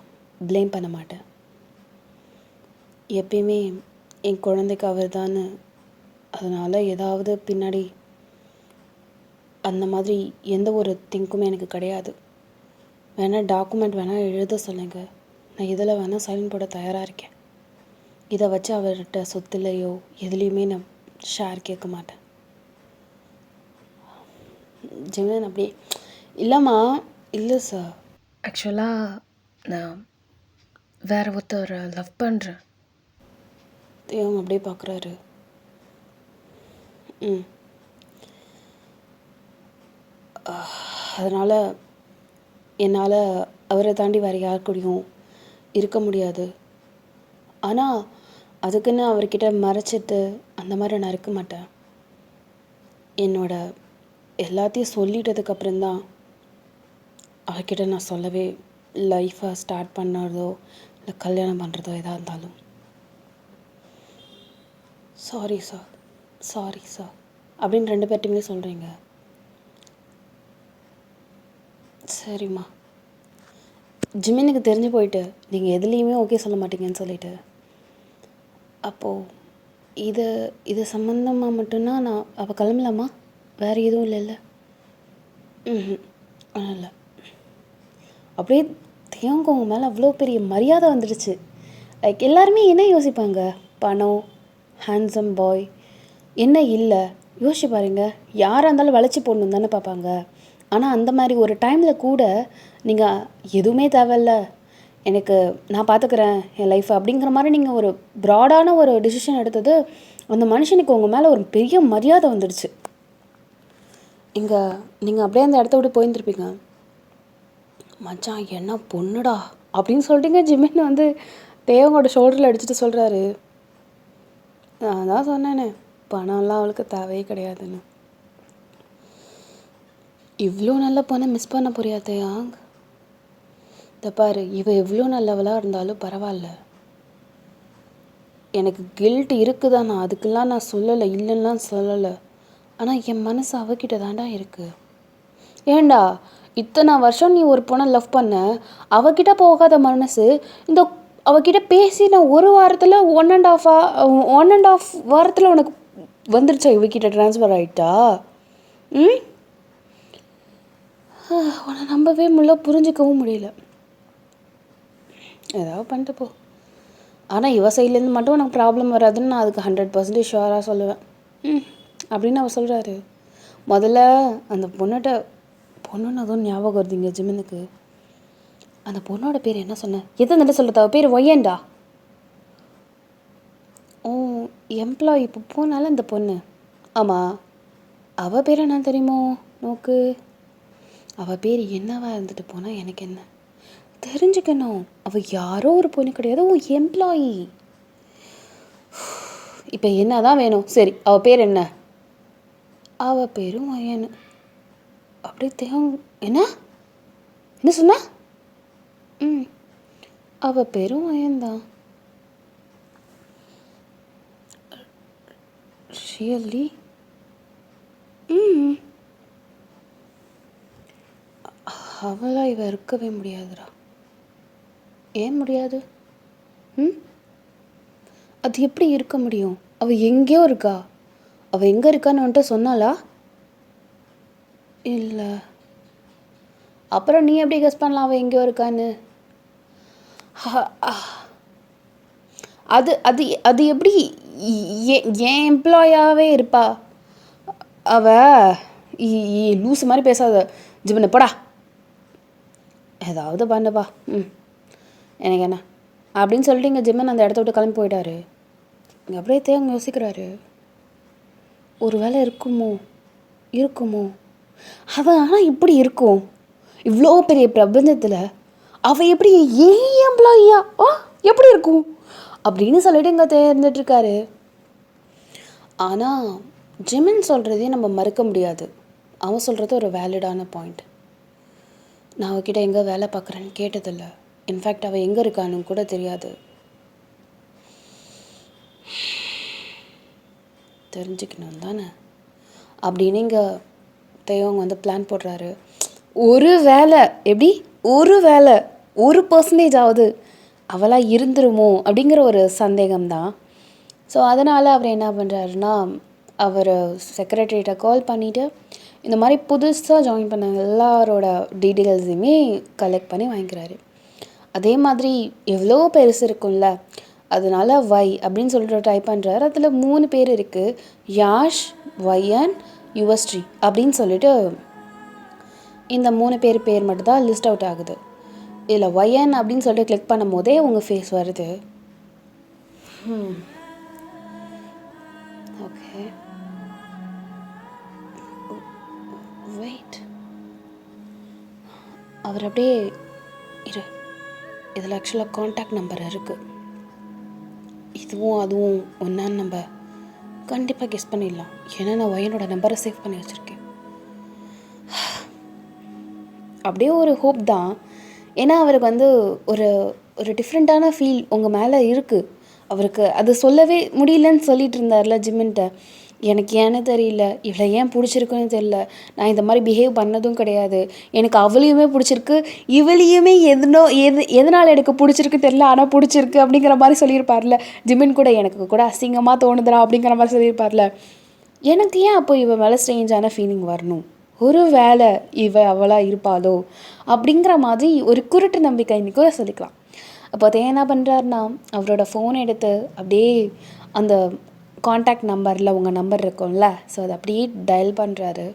ப்ளேம் பண்ண மாட்டேன். எப்பயுமே என் குழந்தைக்கு அவர் தான். அதனால் ஏதாவது பின்னாடி அந்த மாதிரி எந்த ஒரு திங்க்குமே எனக்கு கிடையாது. வேணால் டாக்குமெண்ட் வேணால் எழுத சொல்லுங்க, நான் இதில் வேணால் சைன் போட தயாராக இருக்கேன். இதை வச்சு அவர்கிட்ட சொத்துலையோ எதுலேயுமே நான் ஷேர் கேட்க மாட்டேன். ஜிமின் அப்படி இல்லைம்மா. இல்லை சார், ஆக்சுவலாக நான் வேற ஒருத்தரை லவ் பண்ணுறேன். தேவன் அப்படியே பார்க்குறாரு. அதனால் என்னால் அவரை தாண்டி வேறு யார் கூடயும் இருக்க முடியாது. ஆனால் அதுக்குன்னு அவர்கிட்ட மறைச்சிட்டு அந்த மாதிரி நான் இருக்க மாட்டேன். என்னோட எல்லாத்தையும் சொல்லிட்டதுக்கப்புறம்தான் அவர்கிட்ட நான் சொல்லவே லைஃப்பை ஸ்டார்ட் பண்ணுறதோ இல்லை கல்யாணம் பண்ணுறதோ எதாக இருந்தாலும். சாரி சார் அப்படின்னு 2 பேர்ட்டுமே சொல்கிறீங்க. சரிம்மா. ஜிமினுக்கு தெரிஞ்சு போயிட்டு நீங்கள் எதுலேயுமே ஓகே சொல்ல மாட்டீங்கன்னு சொல்லிட்டு, அப்போது இது சம்மந்தமாக மட்டும்தான் நான் அப்போ கிளம்பலாமா? வேறு எதுவும் இல்லைல்ல? இல்லை. அப்படியே தேவங்க உங்க மேலே அவ்வளோ பெரிய மரியாதை வந்துடுச்சு. லைக் எல்லாருமே என்ன யோசிப்பாங்க? பணம், ஹேண்ட்ஸம் பாய், என்ன இல்லை யோசிச்சு பாருங்க. யாராக இருந்தாலும் வளைச்சி போடணும் தானே பார்ப்பாங்க. ஆனால் அந்த மாதிரி ஒரு டைமில் கூட நீங்கள் எதுவுமே தேவையில்ல, எனக்கு நான் பார்த்துக்கிறேன் என் லைஃப் அப்படிங்கிற மாதிரி நீங்கள் ஒரு ப்ராடான ஒரு டிசிஷன் எடுத்தது அந்த மனுஷனுக்கு உங்கள் மேலே ஒரு பெரிய மரியாதை வந்துடுச்சு. இங்கே நீங்கள் அப்படியே அந்த இடத்த விட்டு போயிருந்துருப்பீங்க. மச்சான் என்ன பொண்ணுடா அப்படின்னு சொல்லிட்டீங்க. ஜிமின் வந்து தேவங்கோட ஷோல்டரில் அடிச்சுட்டு சொல்கிறாரு, நான் தான் சொன்னேனே பணம்லாம் அவளுக்கு தேவையே கிடையாதுன்னு. இவ்வளோ நல்ல பொண்ணை மிஸ் பண்ண புரியாதையாங். இதை பாரு, எவ்வளோ நல்லவளாக இருந்தாலும் பரவாயில்ல, எனக்கு கில்ட் இருக்குதான், நான் அதுக்கெல்லாம் நான் சொல்லலை, இல்லைன்னா சொல்லலை. ஆனால் என் மனசு அவகிட்ட தாண்டா இருக்குது. ஏண்டா இத்தனை வருஷம் நீ ஒரு பொண்ணை லவ் பண்ண, அவகிட்ட போகாத மனசு இந்த அவகிட்ட பேசி நான் ஒரு வாரத்தில் 1.5 வாரத்தில் உனக்கு வந்துருச்சா? இவகிட்ட ட்ரான்ஸ்ஃபர் ஆகிட்டா? உன்னை நம்பவே முடியல, புரிஞ்சிக்கவும் முடியல. ஏதாவது பண்ணிட்டு போ. ஆனால் இவ சைட்லேருந்து மட்டும் உனக்கு ப்ராப்ளம் வராதுன்னு நான் அதுக்கு 100% ஷுவராக சொல்லுவேன் அப்படின்னு அவர் சொல்கிறாரு. முதல்ல அந்த பொண்ணுன்னு அதுவும் ஞாபகம் வருதுங்க ஜிமினுக்கு. அந்த பொண்ணோட பேர் என்ன சொன்னேன்? எத்தனை சொல்கிறது? அவள் பேர் ஒய்யண்டா. ஓ, எம்ப்ளாயி இப்போ போனால அந்த பொண்ணு. ஆமாம், அவள் பேர் என்ன தெரியுமோ நோக்கு? அவள் பேர் என்னவா இருந்துட்டு போனால் எனக்கு என்ன? தெரிஞ்சுக்கணும். அவள் யாரோ ஒரு பொண்ணு கிடையாது, ஓ எம்ப்ளாயி. இப்போ என்ன தான் வேணும்? சரி, அவள் பேர் என்ன? அவள் பேரும் ஒய்யன்னு. அப்படியே என்ன என்ன சொன்ன? அவள் பேரும் ஒயன்தான். ரியலி? அவளாக இவ இருக்கவே முடியாதுடா. ஏன் முடியாது? அது எப்படி இருக்க முடியும்? அவள் எங்கேயோ இருக்கா. அவள் எங்கே இருக்கான்னு வந்துட்டு சொன்னாலா? இல்லை. அப்புறம் நீ எப்படி கெஸ் பண்ணலாம் அவள் எங்கேயோ இருக்கான்னு? அது அது அது எப்படி ஏன் எம்ப்ளாயாகவே இருப்பா அவ? லூஸ் மாதிரி பேசாத ஜிபனை, போடா. ஏதாவது பண்ணுப்பா. எனக்கு என்ன அப்படின்னு சொல்லிட்டு இங்கே ஜிம்மன் அந்த இடத்த விட்டு கிளம்பி போயிட்டாரு. இங்கே அப்படியே தேங்க யோசிக்கிறாரு, ஒரு வேளை இருக்குமோ அது. ஆனால் இப்படி இருக்கும் இவ்வளோ பெரிய பிரபஞ்சத்தில் அவள் எப்படி ஏன் எம்ப்ளாயியா எப்படி இருக்கும் அப்படின்னு சொல்லிட்டு இங்கே தேர்ந்துட்டுருக்காரு. ஆனால் ஜிமின் சொல்கிறதே நம்ம மறுக்க முடியாது. அவன் சொல்கிறது ஒரு வேலிடான பாயிண்ட். நான் அவகிட்ட எங்கே வேலை பார்க்குறேன்னு கேட்டதில்லை. இன்ஃபேக்ட் அவள் எங்கே இருக்கான்னு கூட தெரியாது. தெரிஞ்சுக்கணும் தானே அப்படின்னு இங்கே தேவங்க வந்து பிளான் போடுறாரு. ஒரு வேலை எப்படி ஒரு பர்சன்டேஜ் ஆகுது அவளாக இருந்துருமோ அப்படிங்கிற ஒரு சந்தேகம்தான். ஸோ அதனால் அவர் என்ன பண்ணுறாருன்னா, அவர் செக்ரட்டரிகிட்ட கால் பண்ணிவிட்டு இந்த மாதிரி புதுசாக ஜாயின் பண்ண எல்லாரோட டீட்டெயில்ஸையுமே கலெக்ட் பண்ணி வாங்கிக்கிறாரு. அதே மாதிரி எவ்வளோ பெருசு இருக்கும்ல, அதனால வை அப்படின்னு சொல்லிட்டு டைப் பண்ணுறாரு. அதில் 3 பேர் இருக்குது, யாஷ், வையன், யுவஸ்ரீ அப்படின்னு சொல்லிட்டு இந்த 3 பேர் மட்டும் தான் லிஸ்ட் அவுட் ஆகுது. இதில் வையன் அப்படின்னு சொல்லிட்டு கிளிக் பண்ணும் போதே உங்கள் ஃபேஸ் வருது. ஓகே, வெயிட், அவர் அப்படியே இரு. இதில் ஆக்சுவலாக காண்டாக்ட் நம்பர் இருக்குது. இதுவும் அதுவும் ஒன்றான்னு நம்ம கண்டிப்பாக கெஸ் பண்ணிடலாம். ஏன்னா நான் வையனோட நம்பரை சேவ் பண்ணி வச்சுருக்கேன். அப்படியே ஒரு ஹோப் தான். ஏன்னா அவருக்கு வந்து ஒரு ஒரு டிஃப்ரெண்ட்டான ஃபீல் உங்கள் மேலே இருக்குது. அவருக்கு அது சொல்லவே முடியலன்னு சொல்லிட்டு இருந்தார்ல ஜிம்மின்ட்ட. எனக்கு ஏன்னு தெரியல, இவளை ஏன் பிடிச்சிருக்குன்னு தெரியல, நான் இந்த மாதிரி பிஹேவ் பண்ணதும் கிடையாது, எனக்கு அவளையுமே பிடிச்சிருக்கு, இவளையுமே எதனால் எனக்கு பிடிச்சிருக்கு தெரியல, ஆனால் பிடிச்சிருக்கு அப்படிங்கிற மாதிரி சொல்லியிருப்பார்ல ஜிம்மின் கூட. எனக்கு கூட அசிங்கமாக தோணுதுரா அப்படிங்கிற மாதிரி சொல்லியிருப்பார்ல. எனக்கு ஏன் அப்போ இவன் மேலே ஸ்ட்ரேஞ்சான ஃபீலிங் வரணும், ஒரு வேளை அவளாக இருப்பாளோ அப்படிங்கிற மாதிரி ஒரு குருட்டு நம்பிக்கை இன்னைக்கு கூட சொல்லிக்கலாம். அப்போ அதை என்ன பண்ணுறாருனா, அவரோட ஃபோன் எடுத்து அப்படியே அந்த காண்டாக்ட் நம்பரில் உங்கள் நம்பர் இருக்கும்ல, ஸோ அதை அப்படியே டயல் பண்ணுறாரு.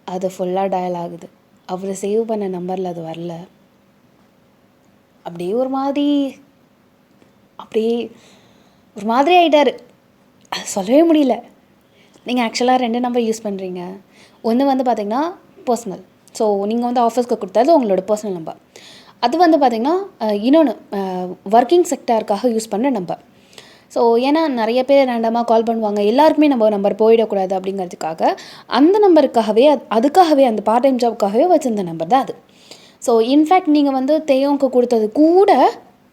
அது ஃபுல்லாக டயல் ஆகுது. அவர் சேவ் பண்ண நம்பரில் அது வரல. அப்படியே ஒரு மாதிரி ஆகிட்டார். அது சொல்லவே முடியல. நீங்கள் ஆக்சுவலாக 2 நம்பர் யூஸ் பண்ணுறீங்க. ஒன்று வந்து பார்த்திங்கன்னா பர்சனல், ஸோ நீங்கள் வந்து ஆஃபீஸ்க்கு கொடுத்தது உங்களோட பர்சனல் நம்பர். அது வந்து பார்த்திங்கன்னா இன்னொன்று ஒர்க்கிங் செக்டாருக்காக யூஸ் பண்ணுற நம்பர். ஸோ ஏன்னா நிறைய பேர் ரேண்டமாக கால் பண்ணுவாங்க, எல்லாருக்குமே நம்ம நம்பர் போயிடக்கூடாது அப்படிங்கிறதுக்காக அந்த நம்பருக்காகவே அதுக்காகவே அந்த பார்ட் டைம் ஜாப்க்காகவே வச்சுருந்த நம்பர் தான் அது. ஸோ இன்ஃபேக்ட் நீங்கள் வந்து தேயோவுக்கு கொடுத்தது கூட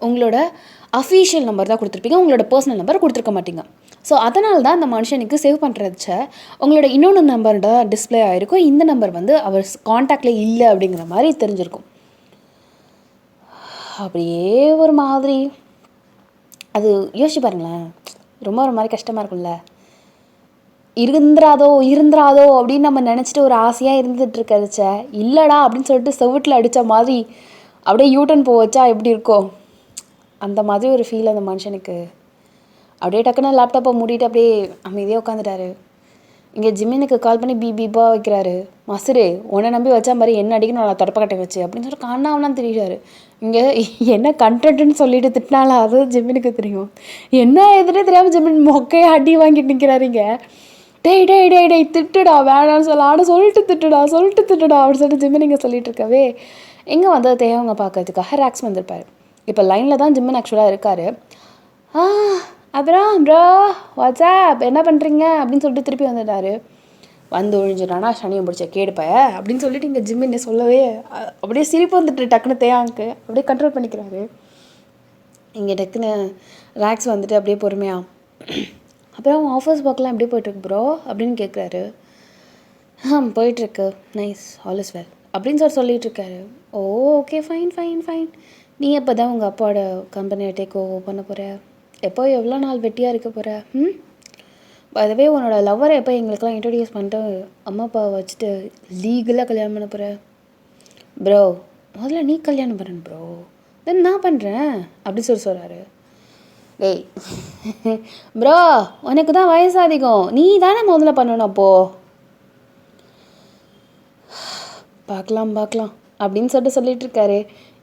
உங்களோட அஃபீஷியல் நம்பர் தான் கொடுத்துருப்பீங்க, உங்களோட பர்சனல் நம்பர் கொடுத்துருக்க மாட்டீங்க. ஸோ அதனால தான் அந்த மனுஷனுக்கு சேவ் பண்ணுறச்ச உங்களோட இன்னொன்று நம்பர் தான் டிஸ்பிளே ஆகிருக்கும். இந்த நம்பர் வந்து அவர் காண்டாக்டில் இல்லை அப்படிங்கிற மாதிரி தெரிஞ்சிருக்கும். அப்படியே ஒரு மாதிரி அது யோசிச்சு பாருங்களேன், ரொம்ப ஒரு மாதிரி கஷ்டமாக இருக்கும்ல. இருந்துராதோ அப்படின்னு நம்ம நினச்சிட்டு ஒரு ஆசையாக இருந்துகிட்ருக்கச்ச இல்லைடா அப்படின்னு சொல்லிட்டு செவுட்டில் அடித்த மாதிரி அப்படியே யூட்டன் வச்சா எப்படி இருக்கும், அந்த மாதிரி ஒரு ஃபீல் அந்த மனுஷனுக்கு. அப்படியே டக்குன்னு லேப்டாப்பை மூடிட்டு அப்படியே அமைதியாக உட்காந்துட்டாரு. இங்கே ஜிம்மினுக்கு கால் பண்ணி பீபா வைக்கிறாரு. மசுரு உன்னை நம்பி வச்சா மாதிரி என்ன அடிக்கணும் நான் தொடப்பக்கட்டை வச்சு அப்படின்னு சொல்லிட்டு காணாமலாம் தெரியுறாரு. இங்கே என்ன கண்டென்ட்னு சொல்லிட்டு திட்டினாலும் அது ஜிம்மினுக்கு தெரியும். என்ன எதுனே தெரியாமல் ஜிம்மின் மொக்கையை அடி வாங்கிட்டு நிற்கிறாருங்க. டேய் திட்டுடா, வேணான்னு சொல்லிட்டு திட்டுடா அப்படின்னு சொல்லிட்டு ஜிம்மின் இங்கே சொல்லிட்டு இருக்கவே எங்கே வந்து தேவங்க பார்க்கறதுக்காக ரேக்ஸ் வந்திருப்பார். இப்போ லைனில் தான் ஜிம்மின் ஆக்சுவலாக இருக்கார். அப்புறம் ப்ரோ வாட்ஸ்அப் என்ன பண்ணுறீங்க அப்படின்னு சொல்லிட்டு திருப்பி வந்துட்டார். வந்து ஒழிஞ்சிடானா சனியை பிடிச்ச கேடுப்ப அப்படின்னு சொல்லிட்டு இங்கே ஜிம்மின்னு சொல்லவே அப்படியே சிரிப்பு வந்துட்டு டக்குன்னு தேயாங்க்கு அப்படியே கண்ட்ரோல் பண்ணிக்கிறாரு. இங்கே டக்குன்னு ரேக்ஸ் வந்துட்டு அப்படியே பொறுமையாக, அப்புறம் ஆஃபீஸ் ஒர்க்லாம் எப்படி போய்ட்டுருக்கு ப்ரோ அப்படின்னு கேட்குறாரு. போயிட்டுருக்கு, நைஸ், ஆல் இஸ் வெல் அப்படின்னு சொல்லிகிட்ருக்காரு. Okay fine. நீ எப்போ தான் உங்கள் அப்பாவோட கம்பெனியை டேக் ஓவர் பண்ண போகிற, எப்போ எவ்வளோ நாள் வெட்டியாக இருக்க போகிற, அதுவே உன்னோட லவ்வரை எப்போ எங்களுக்கெல்லாம் இன்ட்ரடியூஸ் பண்ணிட்டு அம்மா அப்பாவை வச்சுட்டு லீகலாக கல்யாணம் பண்ண போகிற. ப்ரோ முதல்ல நீ கல்யாணம் பண்ணணும் ப்ரோ, தென் நான் பண்ணுறேன் அப்படி சொல்கிறாரு. டேய் ப்ரோ உனக்கு தான் வயசு அதிகம், நீ தானே முதல்ல பண்ணணும். அப்போது பார்க்கலாம் அப்படின்னு சொல்லிட்டு இருக்காரு.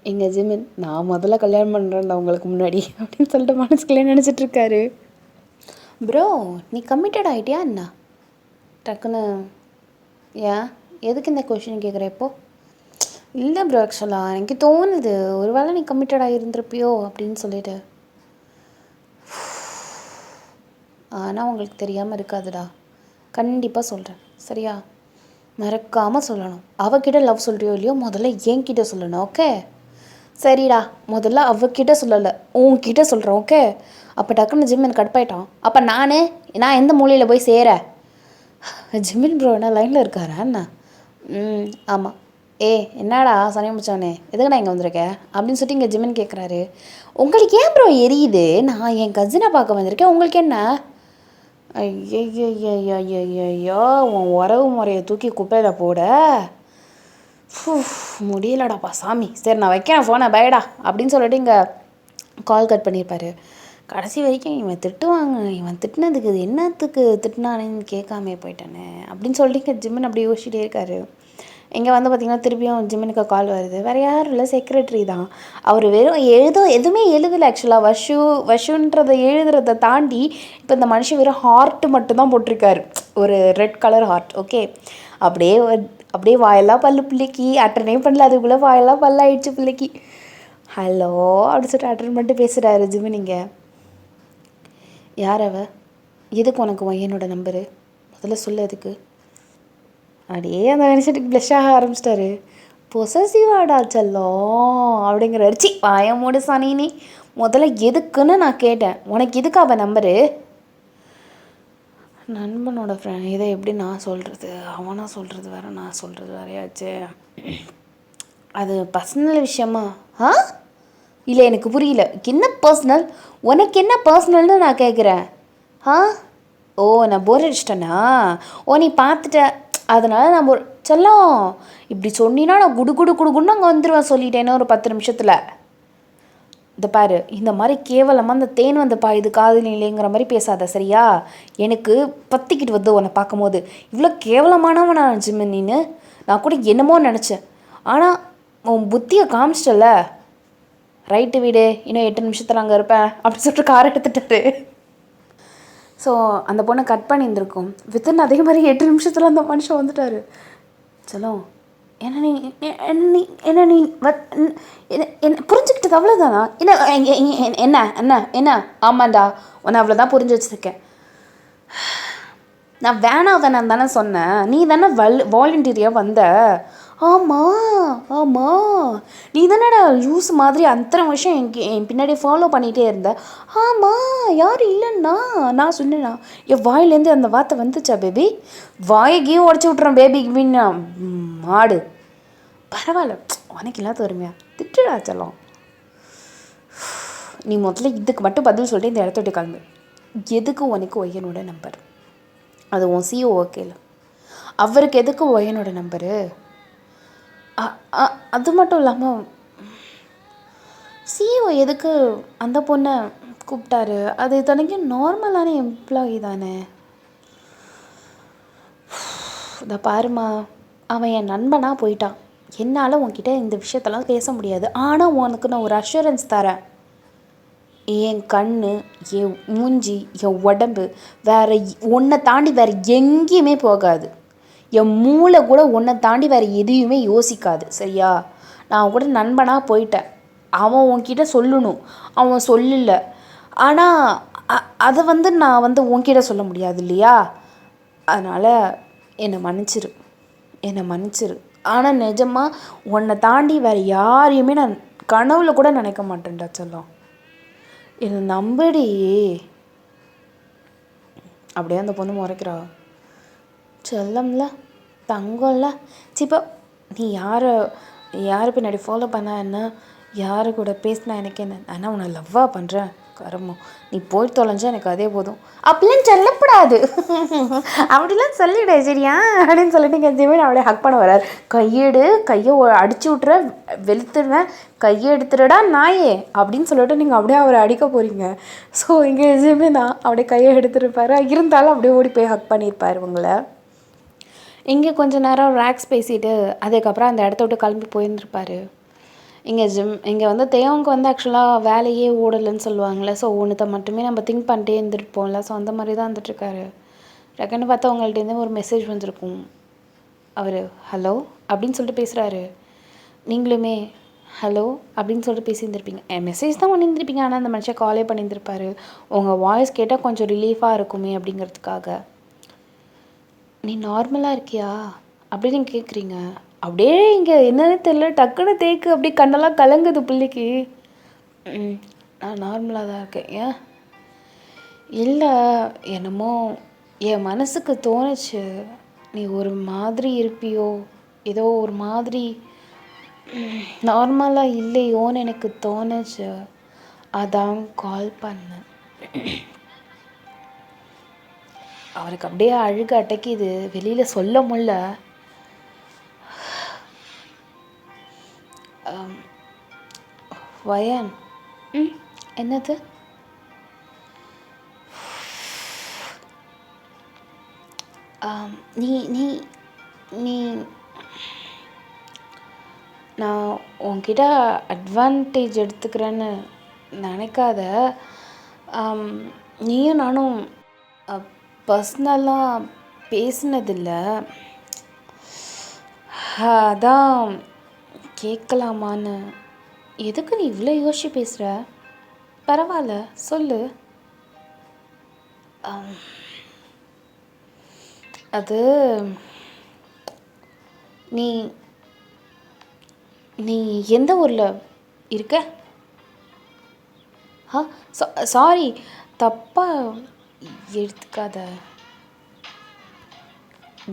எங்கள் ஜிம்மின் நான் முதல்ல கல்யாணம் பண்ணுறேன்டா உங்களுக்கு முன்னாடி அப்படின்னு சொல்லிட்டு மனசுக்குள்ளே நினச்சிட்ருக்காரு. ப்ரோ நீ கமிட்டட் ஆகிட்டியா என்ன டக்குன்னு? ஏன் எதுக்கு இந்த கொஷின் கேட்குற இப்போது? இல்லை ப்ரோ ஆக்சுவலாக எனக்கு தோணுது ஒரு வேளை நீ கமிட்டட் ஆகியிருந்திருப்பியோ அப்படின்னு சொல்லிட்டு. ஆனால் உங்களுக்கு தெரியாமல் இருக்காதுடா, கண்டிப்பாக சொல்கிறேன் சரியா, மறக்காமல் சொல்லணும். அவகிட்ட லவ் சொல்கிறியோ இல்லையோ முதல்ல என்கிட்ட சொல்லணும். ஓகே சரிடா, முதல்ல அவகிட்ட சொல்லலை உன்கிட்ட சொல்கிறேன். ஓகே அப்போ டக்குன்னு ஜிம்மின் கடுப்பாயிட்டான். அப்போ நான் எந்த மூலையில் போய் சேர? ஜிம்மின் ப்ரோ என்ன லைனில் இருக்காரா என்ன? ஆமாம். என்னடா சனி முடிச்சானே எதுக்கு இங்கே வந்திருக்கேன் அப்படின்னு சொல்லிட்டு இங்கே ஜிம்மின் கேட்குறாரு. உங்களுக்கு ஏன் ப்ரோ எரியுது? நான் என் கசினை பார்க்க வந்திருக்கேன், உங்களுக்கு என்ன? ஐயோ உன் உறவு முறையை தூக்கி குப்பையில் போட முடியலடாப்பா சாமி. சரி நான் வைக்கிறேன் ஃபோனை, பயடா அப்படின்னு சொல்லிட்டு இங்கே கால் கட் பண்ணியிருப்பார். கடைசி வரைக்கும் இவன் திட்டுவாங்க, இவன் திட்டினதுக்கு இது என்னத்துக்கு திட்டினானேன்னு கேட்காமே போயிட்டானே அப்படின்னு சொல்லிட்டு ஜிம்மன் அப்படி யோசிச்சுட்டே இருக்காரு. இங்கே வந்து பார்த்திங்கன்னா திருப்பியும் ஜிம்மனுக்கு கால் வருது. வேறு யாரும் இல்லை, செக்ரட்டரி தான். அவர் வெறும் எதுவுமே எழுதலை ஆக்சுவலாக. வஷுன்றதை எழுதுறதை தாண்டி இப்போ இந்த மனுஷன் வெறும் ஹார்ட்டு மட்டும்தான் போட்டிருக்காரு, ஒரு ரெட் கலர் ஹார்ட். ஓகே, அப்படியே அப்படியே வாயெல்லாம் பல்லு பிள்ளைக்கு அட்டனே பண்ணல, அதுக்குள்ளே வாயெல்லாம் பல்லாயிடுச்சு பிள்ளைக்கு. ஹலோ அப்படி சொல்லிட்டு அட்டன் பண்ணிட்டு பேசுகிறாரு ஜிம்மன். இங்கே யார் அவ, எதுக்கு உனக்கு என்னோட நம்பரு, முதல்ல சொல்லு எதுக்கு. அப்படியே அந்த மனுஷனுக்கு ப்ளஷ் ஆக ஆரம்பிச்சிட்டாரு. பொசசிவாடா செல்லம் அப்படிங்கிறாரு. சி வாய மூடு சனினி, முதல்ல எதுக்குன்னு நான் கேட்டேன், உனக்கு எதுக்கு அவன் நம்பரு. நண்பனோட ஃப்ரெண்ட், இதை எப்படி நான் சொல்கிறது, அவனா சொல்கிறது வேறு நான் சொல்கிறது வேறையாச்சு. அது பர்சனல் விஷயமா? இல்லை எனக்கு புரியல, என்ன பர்சனல், உனக்கு என்ன பர்சனல்னு நான் கேட்குறேன். ஓ நான் போர் அடிச்சிட்டேனா? ஓ நீ பார்த்துட்ட அதனால் நான் செல்லம் இப்படி சொன்னின்னா நான் குடுன்னு அங்கே வந்துடுவேன் சொல்லிட்டேன்னு ஒரு 10 நிமிஷத்தில். இந்த பாரு, இந்த மாதிரி கேவலமாக அந்த தேன் வந்து இது காதல் இல்லைங்கிற மாதிரி பேசாத சரியா? எனக்கு பத்திக்கிட்டு வந்து உன்னை பார்க்கும்போது இவ்வளோ கேவலமானவனா ஜிம்மன் நீன்னு நான் கூட என்னமோ நினச்சேன். ஆனால் உன் புத்தியை காமிச்சிட்டல. ரைட்டு வீடு, இன்னும் 8 நிமிஷத்தில் அங்கே இருப்பேன் அப்படி சொல்லிட்டு கார் எடுத்துட்டாரு. ஸோ அந்த பொண்ணை கட் பண்ணியிருந்துருக்கும். வித்தின் அதே மாதிரி 8 நிமிஷத்தில் அந்த மனுஷன் வந்துட்டார். செல்லம் என்ன நீ என்ன நீ என்ன புரிஞ்சுக்கிட்டது அவ்வளோதானா? என்ன என்ன என்ன ஆமாண்டா, உன்னை அவ்வளோதான் புரிஞ்சு வச்சுருக்கேன். நான் வேணாம் தானே சொன்னேன், நீ தானே வாலண்டியராக வந்த. ஆமாம் நீ தானடா லூஸ் மாதிரி அத்தனை வருஷம் என் பின்னாடி ஃபாலோ பண்ணிகிட்டே இருந்த. ஆமாம், யாரும் இல்லைன்னா நான் சொன்னேன்னா என் வாயிலேருந்து அந்த வார்த்தை வந்துச்சா பேபி? வாயையும் உடச்சி விட்றேன் பேபிக்கு மீன் மாடு. பரவாயில்ல, உனக்கு இல்லாத வருமையா திட்டுடா செல்லம். நீ முதல்ல இதுக்கு மட்டும் பதில் சொல்லிட்டு இந்த இடத்த விட்டு கிளம்பு. எதுக்கு உனக்கு ஒய்யனோட நம்பர்? அது உன் சிஓ ஓகேல, அவருக்கு எதுக்கு ஒய்யனோட நம்பரு? அது மட்டும் இல்லாமல் சிஓ எதுக்கு அந்த பொண்ணை கூப்பிட்டாரு? அது இத்தனைக்கும் நார்மலான எம்ப்ளாயி தானே. இதை பாருமா, அவன் என் நண்பனாக போயிட்டான், என்னால் உன்கிட்ட இந்த விஷயத்தெல்லாம் பேச முடியாது. ஆனால் உனக்கு நான் ஒரு அஷூரன்ஸ் தரேன், என் கண், என் மூஞ்சி, என் உடம்பு வேறு உன்னை தாண்டி வேறு எங்கேயுமே போகாது. என் மூளை கூட உன்னை தாண்டி வேறு எதையுமே யோசிக்காது சரியா? நான் கூட நண்பனாக போயிட்டேன், அவன் உன்கிட்ட சொல்லணும், அவன் சொல்லல. ஆனால் அதை நான் உன்கிட்ட சொல்ல முடியாது இல்லையா? அதனால் என்னை மன்னிச்சிரு. ஆனால் நிஜமாக உன்னை தாண்டி வேறு யாரையுமே நான் கனவுல கூட நினைக்க மாட்டேன்டா செல்லம், என்னை நம்படி. அப்படியே அந்த பொண்ணு முறைக்கிறா. செல்லம்ல, தங்கம்ல, சிப்பா நீ யார் பின்னாடி ஃபாலோ பண்ணா என்ன, யார் கூட பேசினா எனக்கு என்ன, ஆனால் உன்னை லவ்வாக பண்ணுறேன் கரமோ, நீ போய் தொலைஞ்சா எனக்கு அதே போதும். அப்படிலாம் சொல்லப்படாது, அப்படிலாம் சொல்லிவிடு சரியா அப்படின்னு சொல்லிட்டு இங்கே ஜிம்மன் அப்படியே ஹக் பண்ண வரார். கையை அடிச்சு விட்ற, வெளுத்துடுவேன், கையை எடுத்துடா நாயே அப்படின்னு சொல்லிட்டு நீங்கள் அப்படியே அவரை அடிக்க போகிறீங்க. ஸோ இங்கே ஜிம்மனா அப்படியே கையை எடுத்துருப்பாரு, இருந்தாலும் அப்படியே ஓடி போய் ஹக் பண்ணியிருப்பார் உங்களை. இங்கே கொஞ்சம் நேரம் ரேக்ஸ் பேசிவிட்டு அதுக்கப்புறம் அந்த இடத்த விட்டு கிளம்பி போயிருந்துருப்பார். இங்கே தேவங்க ஆக்சுவலாக வேலையே ஓடலைன்னு சொல்லுவாங்களே. ஸோ ஒன்றுத்தை மட்டுமே நம்ம திங்க் பண்ணிட்டே இருந்துருப்போம்ல. ஸோ அந்த மாதிரி தான் வந்துட்டுருக்காரு. டக்குன்னு பார்த்தா உங்கள்கிட்டேருந்து ஒரு மெசேஜ் வந்திருக்கும். அவர் ஹலோ அப்படின்னு சொல்லிட்டு பேசுகிறாரு. நீங்களுமே ஹலோ அப்படின்னு சொல்லிட்டு பேசியிருந்துருப்பீங்க. மெசேஜ் தான் பண்ணியிருந்துருப்பீங்க, ஆனால் அந்த மனுஷன் காலே பண்ணியிருந்துருப்பாரு. உங்கள் வாய்ஸ் கேட்டால் கொஞ்சம் ரிலீஃபாக இருக்குமே அப்படிங்கிறதுக்காக. நீ நார்மலாக இருக்கியா அப்படின்னு கேட்குறீங்க. அப்படியே இங்கே என்னன்னு தெரியல, டக்குன்னு தேக்கு அப்படியே கண்ணெல்லாம் கலங்குது பிள்ளைக்கு. நான் நார்மலாக தான் இருக்கேன். ஏன் இல்லை, என்னமோ என் மனசுக்கு தோணுச்சு நீ ஒரு மாதிரி இருப்பியோ, ஏதோ ஒரு மாதிரி நார்மலாக இல்லையோன்னு எனக்கு தோணுச்சு, அதான் கால் பண்ணேன். அவருக்கு அப்படியே அழுக அடக்கிது, வெளியில் சொல்ல முடியல. வயன் என்னது? நீ நீ நீ நான் உன்கிட்ட அட்வான்டேஜ் எடுத்துக்கிறேன்னு நினைக்காத. நீயும் நானும் பர்சனலாக பேசினதில்ல. அதான் கேட்கலாமான்னு. எதுக்கு நீ இவ்வளோ யோசிச்சு பேசுகிற? பரவாயில்ல, சொல்லு. அது நீ நீ எந்த ஊரில் இருக்க? சாரி, தப்பாக எடுத்துக்காத.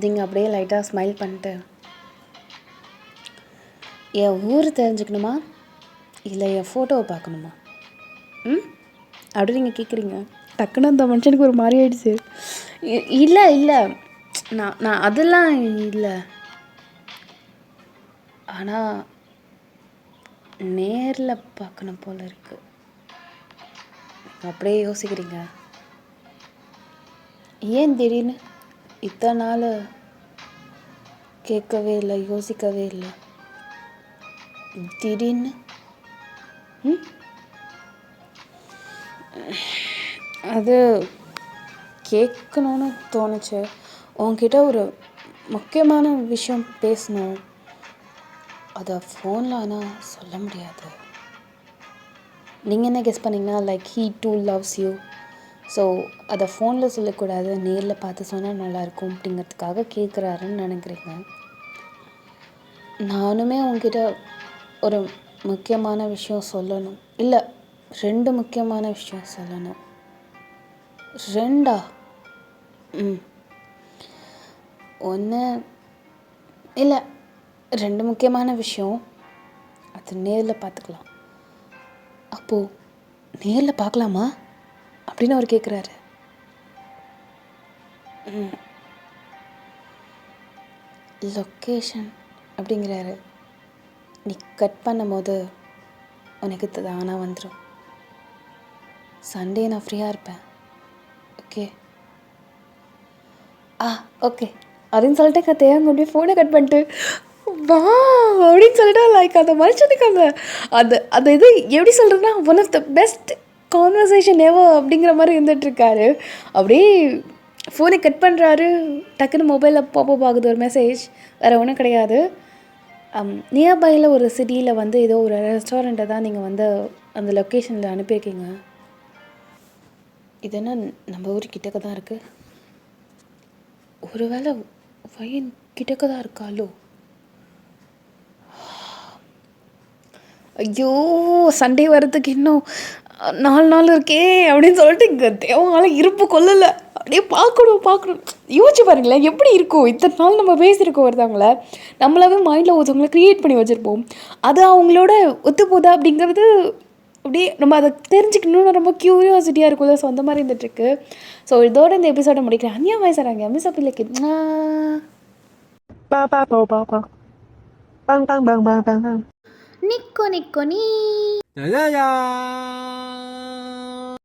நீங்கள் அப்படியே லைட்டாக ஸ்மைல் பண்ணிட்டு, என் ஊர் தெரிஞ்சுக்கணுமா இல்லை என் ஃபோட்டோவை பார்க்கணுமா? அப்படி நீங்கள் கேட்குறீங்க. டக்குன்னு அந்த மனுஷனுக்கு ஒரு மாதிரி ஆயிடுச்சு. இல்லை இல்லை, நான் அதெல்லாம் இல்லை. ஆனால் நேரில் பார்க்கணும் போல் இருக்குது. அப்படியே யோசிக்கிறீங்க. ஏன் திடீர்னு? இத்தனை நாள் கேட்கவே இல்லை, யோசிக்கவே இல்லை. திடீர்னு அது கேட்கணுன்னு தோணுச்சு. உன்கிட்ட ஒரு முக்கியமான விஷயம் பேசணும். அதை ஃபோனில் ஆனால் சொல்ல முடியாது. நீங்கள் என்ன கெஸ் பண்ணிங்கன்னா, like he too loves you, so அதை ஃபோனில் சொல்லக்கூடாது, நேரில் பார்த்து சொன்னால் நல்லாயிருக்கும் அப்படிங்கிறதுக்காக கேட்குறாருன்னு நினைக்கிறீங்க. நானுமே உங்ககிட்ட ஒரு முக்கியமான விஷயம் சொல்லணும். இல்லை, 2 முக்கியமான விஷயம் சொல்லணும். 2ஆ? ஒன்று இல்லை, 2 முக்கியமான விஷயம். அது நேரில் பார்த்துக்கலாம். அப்போது நேரில் பார்க்கலாமா அப்படின்னு அவர் கேட்குறாரு. லொக்கேஷன் அப்படிங்கிறாரு. நீ கட் பண்ணும்போது உனக்கு தானாக வந்துடும். சண்டே நான் ஃப்ரீயாக இருப்பேன். ஓகே ஓகே அப்படின்னு சொல்லிட்டு கத்தையாக கொண்டு போய் ஃபோனை கட் பண்ணிட்டு வா அப்படின்னு சொல்லிட்டு லைக் அந்த மனுஷனுக்கு அந்த அந்த இது எப்படி சொல்கிறதுனா, one of the best conversation ever அப்படிங்கிற மாதிரி இருந்துகிட்ருக்காரு. அப்படியே ஃபோனை கட் பண்ணுறாரு. டக்குன்னு மொபைலில் பாப்பப் ஆகுது ஒரு மெசேஜ். வேறு ஒன்றும் கிடையாது. நியர்பையில் ஒரு சிட்டியில் வந்து ஏதோ ஒரு ரெஸ்டாரண்ட்டை தான் நீங்கள் வந்து அந்த லொக்கேஷனில் அனுப்பியிருக்கீங்க. இது என்ன நம்ம ஊர் கிட்டக்க தான் இருக்குது? ஒரு வேளை வயன் கிட்டக்க தான் இருக்காளோ? ஐயோ, சண்டே வர்றதுக்கு இன்னும் 4 நாள் இருக்கே அப்படின்னு சொல்லிட்டு இங்கே தேவையான இருப்பு கொள்ளலை. அப்படியே பார்க்கணும். யோசிச்சு பாருங்களேன், எப்படி இருக்கும்? இத்தனை நாள் நம்ம பேசியிருக்கோம் ஒருத்தவங்கள, நம்மளாவே மைண்டில் ஒருத்தவங்களை க்ரியேட் பண்ணி வச்சுருப்போம். அது அவங்களோட ஒத்து போதா அப்படிங்கிறது அப்படியே நம்ம அதை தெரிஞ்சுக்கணும்னு ரொம்ப க்யூரியாசிட்டியாக இருக்கும்ல. ஸோ அந்த மாதிரி இருந்துகிட்ருக்கு. ஸோ இதோட இந்த எபிசோடை முடிக்கிறேன். அந்நியா வயசாகிறாங்க மிஸ் அப்பிலைக்கு நிக்கோ நீ